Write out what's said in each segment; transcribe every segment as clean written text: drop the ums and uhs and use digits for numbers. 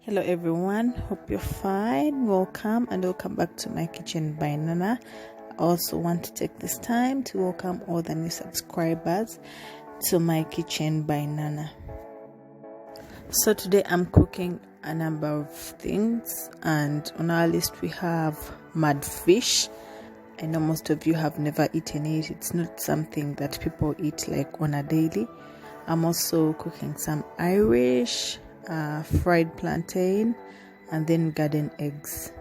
Hello everyone, hope you're fine. Welcome back to my kitchen by Nana. I also want to take this time to welcome all the new subscribers to my kitchen by Nana. So today I'm cooking a number of things, and on our list we have mudfish. I know most of you have never eaten it. It's not something that people eat like on a daily. I'm also cooking some Irish, fried plantain, and then garden eggs.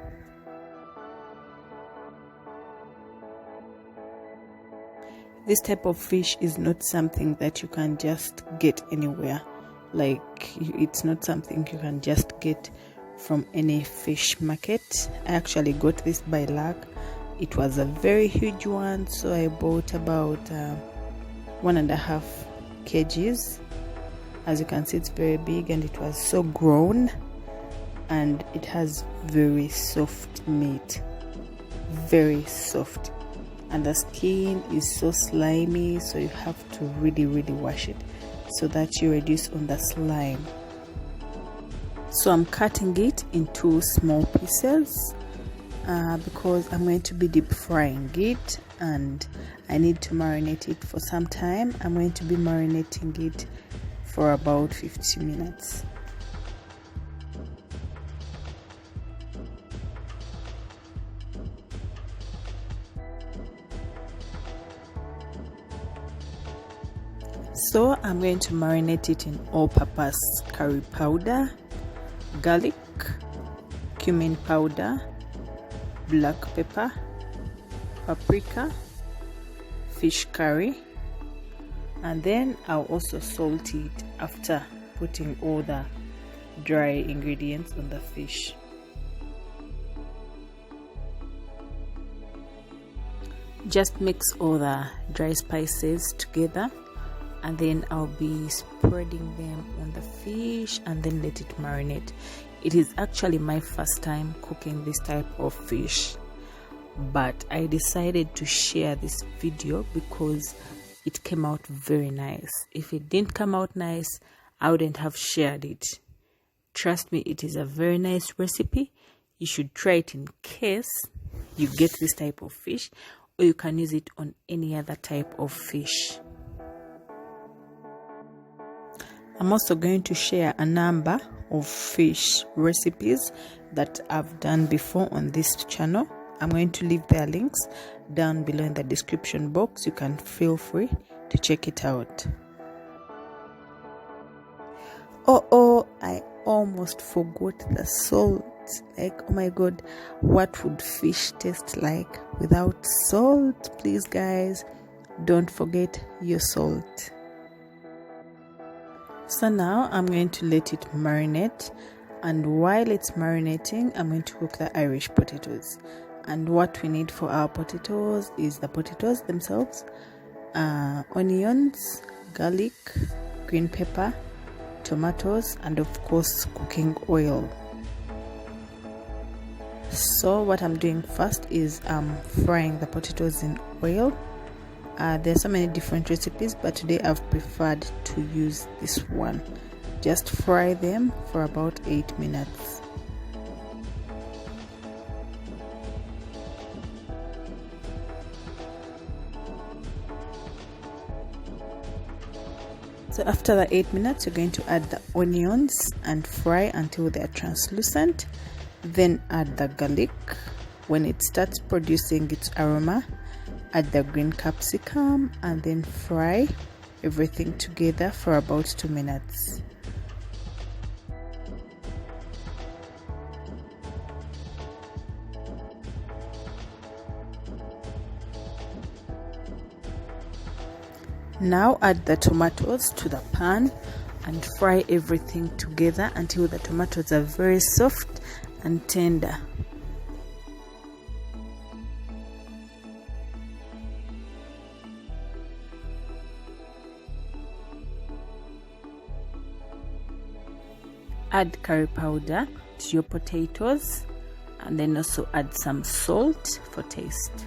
This type of fish is not something that you can just get anywhere. It's not something you can just get from any fish market. I actually got this by luck. It was a very huge one, so I bought about 1.5 kgs. As you can see, it's very big, and it was so grown, and it has very soft meat, very soft, and the skin is so slimy, so you have to really wash it so that you reduce on the slime. So I'm cutting it into small pieces because I'm going to be deep frying it, and I need to marinate it for some time. I'm going to be marinating it for about 50 minutes. So I'm going to marinate it in all-purpose curry powder, garlic, cumin powder, black pepper, paprika, fish curry, and then I'll also salt it after putting all the dry ingredients on the fish. Just mix all the dry spices together, and then I'll be spreading them on the fish and then let it marinate. It is actually my first time cooking this type of fish, but I decided to share this video because it came out very nice. If it didn't come out nice, I wouldn't have shared it. Trust me, it is a very nice recipe. You should try it in case you get this type of fish, or you can use it on any other type of fish. I'm also going to share a number of fish recipes that I've done before on this channel. I'm going to leave their links down below in the description box. You can feel free to check it out. Oh, I almost forgot the salt. Oh my god, what would fish taste like without salt? Please guys, don't forget your salt. So now I'm going to let it marinate, and while it's marinating, I'm going to cook the Irish potatoes. And what we need for our potatoes is the potatoes themselves, onions, garlic, green pepper, tomatoes, and of course cooking oil. So what I'm doing first is frying the potatoes in oil. There's so many different recipes, but today I've preferred to use this one. Just fry them for about 8 minutes. So after the 8 minutes, you're going to add the onions and fry until they are translucent. Then add the garlic. When it starts producing its aroma, add the green capsicum, and then fry everything together for about 2 minutes. Now add the tomatoes to the pan and fry everything together until the tomatoes are very soft and tender. Add curry powder to your potatoes, and then also add some salt for taste.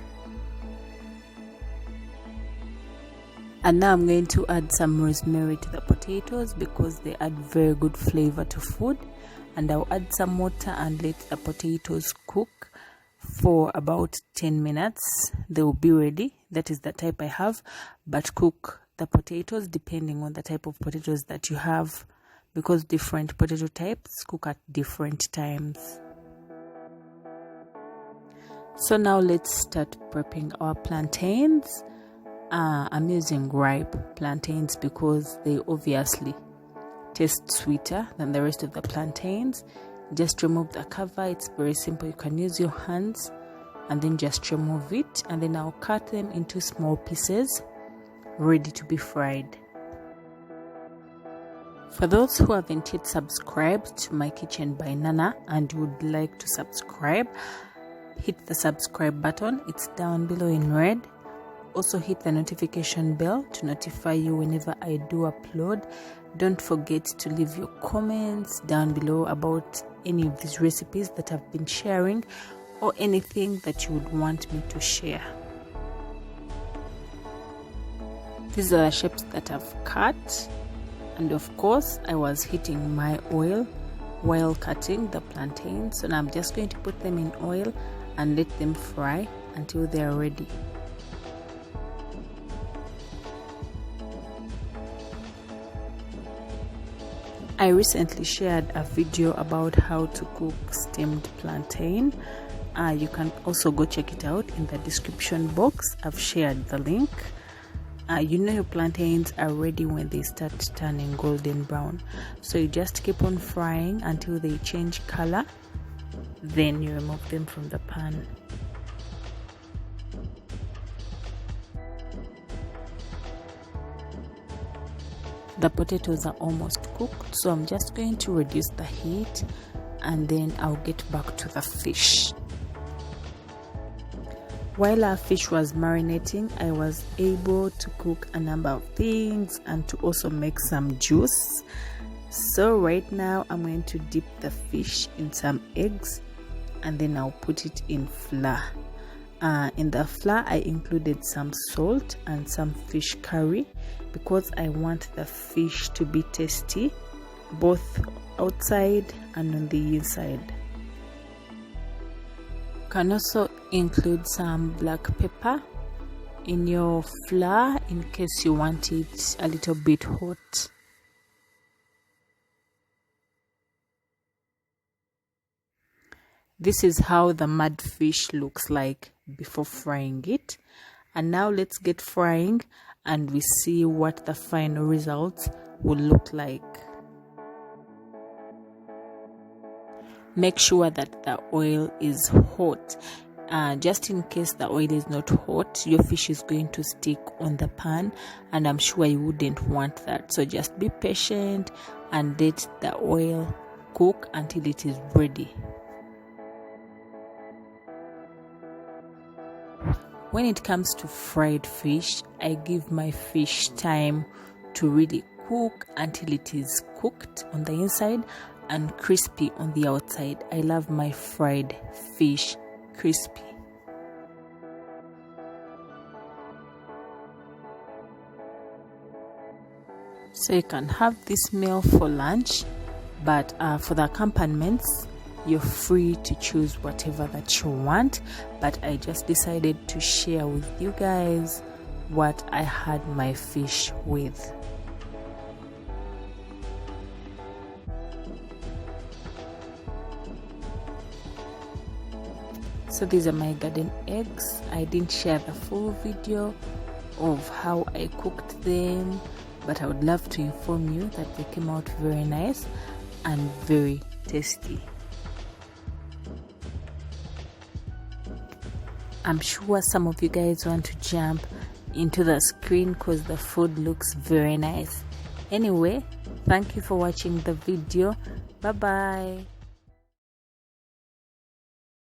And now I'm going to add some rosemary to the potatoes because they add very good flavor to food. and I'll add some water and let the potatoes cook for about 10 minutes. They will be ready. That is the type I have, but cook the potatoes depending on the type of potatoes that you have, because different potato types cook at different times. So now let's start prepping our plantains. I'm using ripe plantains because they obviously taste sweeter than the rest of the plantains. Just remove the cover. It's very simple. You can use your hands and then just remove it, and then I'll cut them into small pieces ready to be fried. For those who haven't yet subscribed to my kitchen by Nana and would like to subscribe, hit the subscribe button. It's down below in red. Also hit the notification bell to notify you whenever I do upload. Don't forget to leave your comments down below about any of these recipes that I've been sharing, or anything that you would want me to share. These are the shapes that I've cut, and of course I was heating my oil while cutting the plantains. So now I'm just going to put them in oil and let them fry until they are ready. I recently shared a video about how to cook steamed plantain. You can also go check it out in the description box. I've shared the link. You know your plantains are ready when they start turning golden brown. So you just keep on frying until they change color. Then you remove them from the pan. The potatoes are almost cooked, so I'm just going to reduce the heat and then I'll get back to the fish. While our fish was marinating, I was able to cook a number of things and to also make some juice. So right now I'm going to dip the fish in some eggs and then I'll put it in flour. In the flour I included some salt and some fish curry because I want the fish to be tasty both outside and on the inside. You can also include some black pepper in your flour in case you want it a little bit hot. This is how the mudfish looks like before frying it. And now let's get frying and we see what the final results will look like. Make sure that the oil is hot. Just in case the oil is not hot, your fish is going to stick on the pan, and I'm sure you wouldn't want that. So just be patient and let the oil cook until it is ready. When it comes to fried fish, I give my fish time to really cook until it is cooked on the inside and crispy on the outside. I love my fried fish crispy. So you can have this meal for lunch, but for the accompaniments, you're free to choose whatever that you want, but I just decided to share with you guys what I had my fish with. So these are my garden eggs. I didn't share the full video of how I cooked them, but I would love to inform you that they came out very nice and very tasty. I'm sure some of you guys want to jump into the screen because the food looks very nice. Anyway, thank you for watching the video. Bye bye.